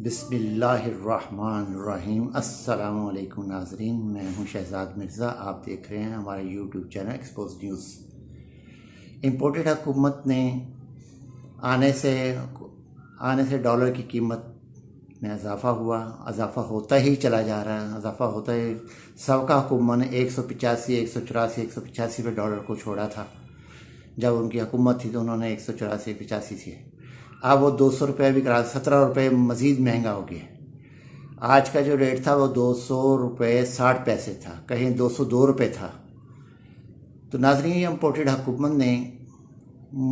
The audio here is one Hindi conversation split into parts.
बिस्मिल्लाहिर्रहमानिर्रहीम। अस्सलामुअलैकुम नाज़रीन, मैं हूं शहजाद मिर्ज़ा। आप देख रहे हैं हमारा YouTube channel expose news. Imported हुकूमत ने आने से डॉलर की कीमत में इजाफ़ा होता ही चला जा रहा है। इजाफ़ा होता ही सबका हुकूमत ने 185, 184, 185 पे डॉलर को छोड़ा था। जब उनकी हुकूमत थी तो उन्होंने 184, 185 से अब वो 200 रुपये भी करा, 17 रुपये मज़ीद महंगा हो गया। आज का जो रेट था वो 200 रुपये 60 पैसे था, कहीं 202 रुपये था। तो नाज़रीन, इम्पोर्टेड हुकूमत ने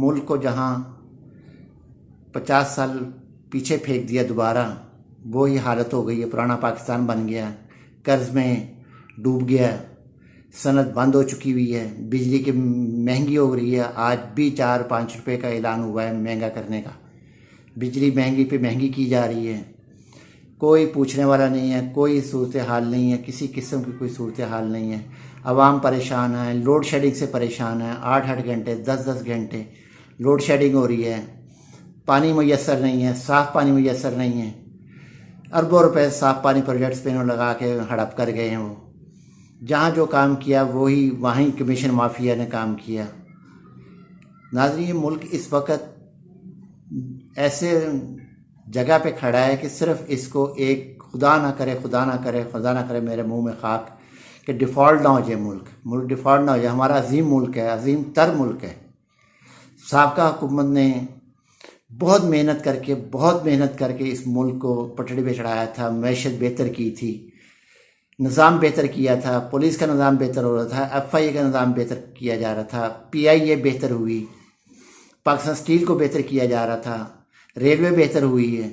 मुल्क को जहाँ 50 साल पीछे फेंक दिया, दोबारा वही हालत हो गई है। पुराना पाकिस्तान बन गया, कर्ज़ में डूब गया, सनद बंद हो चुकी हुई है, बिजली की महंगी हो रही है। आज भी 4-5 रुपये का ऐलान हुआ है महंगा करने का। बिजली महंगी पे महंगी की जा रही है, कोई पूछने वाला नहीं है, कोई सूरत हाल नहीं है, किसी किस्म की कोई सूरत हाल नहीं है। आवाम परेशान है, लोड शेडिंग से परेशान है। 8-8 घंटे 10-10 घंटे लोड शेडिंग हो रही है, पानी मुयस्सर नहीं है, साफ़ पानी मुयस्सर नहीं है। अरबों रुपए साफ़ पानी प्रोजेक्ट्स पे इन्होंने लगा के हड़प कर गए हैं। वो जहाँ जो काम किया वहीं कमीशन माफिया ने काम किया। नाज़रीन, ये मुल्क इस वक्त ऐसे जगह पे खड़ा है कि सिर्फ इसको एक खुदा ना करे मेरे मुंह में खाक कि डिफ़ॉल्ट ना हो जाए। मुल्क डिफ़ॉल्ट ना हो जाए। हमारा अजीम मुल्क है, अजीम तर मुल्क है। साबका हुकूमत ने बहुत मेहनत करके इस मुल्क को पटड़ी पे चढ़ाया था। मैशत बेहतर की थी, निज़ाम बेहतर किया था, पुलिस का निज़ाम बेहतर हो रहा था, FIA का निज़ाम बेहतर किया जा रहा था, PIA बेहतर हुई, पाकिस्तान स्टील को बेहतर किया जा रहा था, रेलवे बेहतर हुई है,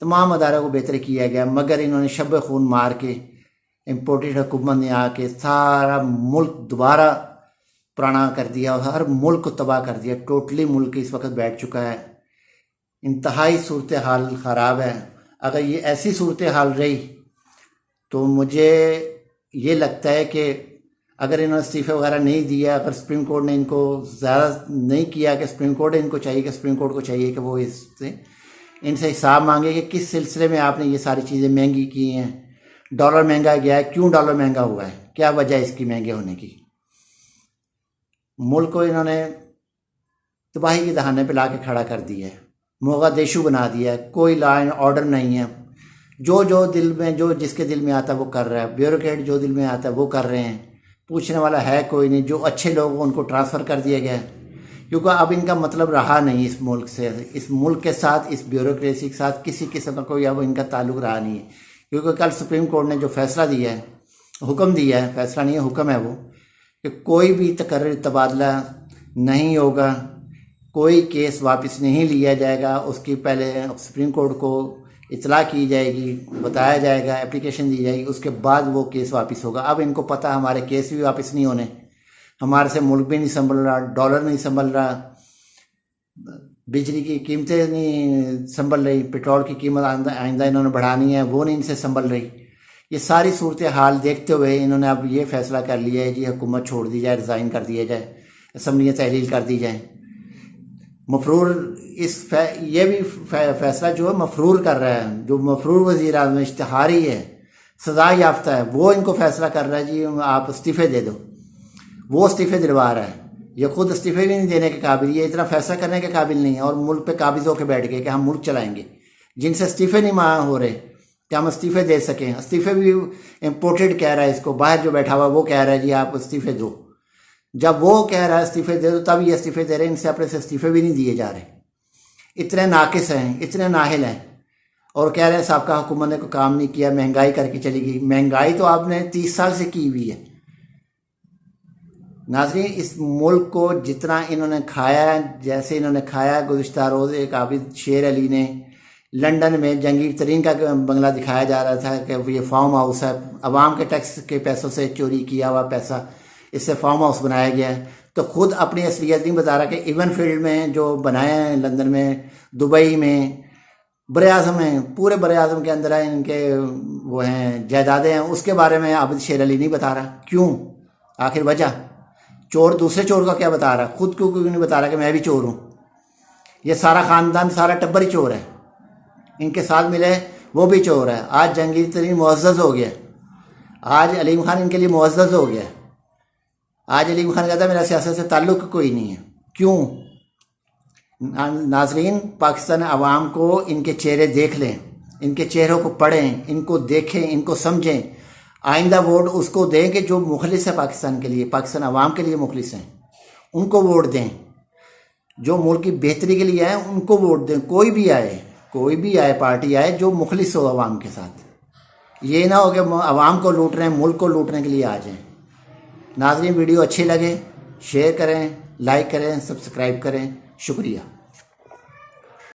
तमाम अदारों को बेहतर किया गया। मगर इन्होंने शब खून मार के इम्पोर्टेड हुकूमत ने आके सारा मुल्क दोबारा पुराना कर दिया, हर मुल्क को तबाह कर दिया। टोटली मुल्क इस वक्त बैठ चुका है। इंतहाई सूरत हाल ख़राब है। अगर ये ऐसी सूरत हाल रही तो मुझे ये लगता है कि अगर इन्होंने इस्तीफ़े वगैरह नहीं दिया, अगर सुप्रीम कोर्ट ने इनको ज़्यादा नहीं किया कि सुप्रीम कोर्ट को चाहिए कि वो इनसे हिसाब मांगे कि किस सिलसिले में आपने ये सारी चीज़ें महंगी की हैं। डॉलर महंगा गया है, क्यों डॉलर महंगा हुआ है, क्या वजह इसकी महंगे होने की। मुल्क को इन्होंने तबाही के दहाने पे ला के खड़ा कर दिया है, मोगादेशु बना दिया है। कोई लॉ एंड ऑर्डर नहीं है। जो जिसके दिल में आता है वो कर रहा है। ब्यूरोक्रेट जो दिल में आता है वो कर रहे हैं। पूछने वाला है कोई नहीं। जो अच्छे लोग उनको ट्रांसफ़र कर दिया गया, क्योंकि अब इनका मतलब रहा नहीं इस मुल्क से, इस मुल्क के साथ, इस ब्यूरोक्रेसी के साथ किसी किस्म का कोई अब इनका ताल्लुक़ रहा नहीं है। क्योंकि कल सुप्रीम कोर्ट ने जो फैसला दिया है, हुक्म दिया है, फैसला नहीं है हुक्म है वो, कि कोई भी तकर्री तबादला नहीं होगा, कोई केस वापस नहीं लिया जाएगा। उसकी पहले सुप्रीम कोर्ट को इतला की जाएगी, बताया जाएगा, एप्लीकेशन दी जाएगी, उसके बाद वो केस वापस होगा। अब इनको पता हमारे केस भी वापस नहीं होने, हमारे से मुल्क भी नहीं संभल रहा, डॉलर नहीं संभल रहा, बिजली की कीमतें नहीं संभल रही, पेट्रोल की कीमत आइंदा इन्होंने बढ़ानी है, वो नहीं इनसे संभल रही। ये सारी सूरत हाल देखते हुए इन्होंने अब ये फैसला कर लिया है जी हुकूमत छोड़ दी जाए, रिज़ाइन कर दिया जाए, असम्बलियाँ तहलील कर दी जाए। मफरूर ये भी फैसला जो है मफरूर कर रहा है, जो मफरूर वज़ीर आज़म इश्तिहारी है, सज़ा याफ्ता है, वो इनको फैसला कर रहा है जी आप इस्तीफ़े दे दो। वो इस्तीफ़े दिलवा रहा है, ये खुद इस्तीफ़े भी नहीं देने के काबिल, ये इतना फैसला करने के काबिल नहीं है। और मुल्क पे काबिज़ होकर बैठ गए कि हम मुल्क चलाएंगे, जिनसे इस्तीफ़े नहीं हो रहे कि हम इस्तीफ़े दे सकें। इस्तीफ़े भी इम्पोर्टेड कह रहा है इसको, बाहर जो बैठा हुआ वो कह रहा है जी आप इस्तीफ़े दो। जब वो कह रहा है इस्तीफ़े दे दो, तब ये इस्तीफ़े दे रहे हैं। इनसे अपने से इस्तीफ़े भी नहीं दिए जा रहे। इतने नाकिस हैं, इतने नाहिल हैं, और कह रहे हैं साबका हुकूमत ने कोई काम नहीं किया, महंगाई करके चली गई। महंगाई तो आपने 30 साल से की हुई है। नाज़रीन, इस मुल्क को जितना इन्होंने खाया, जैसे इन्होंने खाया, गुज़िश्ता रोज़ एक आबिद शेर अली ने लंदन में जहांगीर तरीन का बंगला दिखाया जा रहा था कि ये फार्म हाउस है, अवाम के टैक्स के पैसों से चोरी किया हुआ पैसा, इससे फार्म हाउस बनाया गया है। तो खुद अपनी असलियत नहीं बता रहा कि इवन फील्ड में जो बनाए हैं, लंदन में, दुबई में, बर आज़म में, पूरे बर आज़म के अंदर है इनके वो हैं जायदादें हैं, उसके बारे में आबिद शेर अली नहीं बता रहा। क्यों? आखिर वजह? चोर दूसरे चोर का क्या बता रहा, खुद क्यों नहीं बता रहा कि मैं भी चोर हूँ। ये सारा ख़ानदान, सारा टब्बर ही चोर है। इनके साथ मिले वो भी चोर है। आज जहांगीर तरीन मुअज़्ज़ज़ हो गया, आज अलीम खान इनके लिए मुअज़्ज़ज़ हो गया। आज अलीम खान कहता है मेरा सियासत से ताल्लुक़ कोई नहीं है। क्यों? नाजरीन, पाकिस्तान अवाम को इनके चेहरे देख लें, इनके चेहरों को पढ़ें, इनको देखें, इनको समझें। आइंदा वोट उसको दें कि जो मुखलिस है पाकिस्तान के लिए, पाकिस्तान अवाम के लिए मुखलिस हैं, उनको वोट दें। जो मुल्क की बेहतरी के लिए आए उनको वोट दें। कोई भी आए पार्टी आए जो मुखलिस हो अवाम के साथ। ये ना हो कि अवाम को लूट रहे हैं, मुल्क को लूटने के लिए आ जाएं। नाज़रीन, वीडियो अच्छी लगे शेयर करें, लाइक करें, सब्सक्राइब करें। शुक्रिया।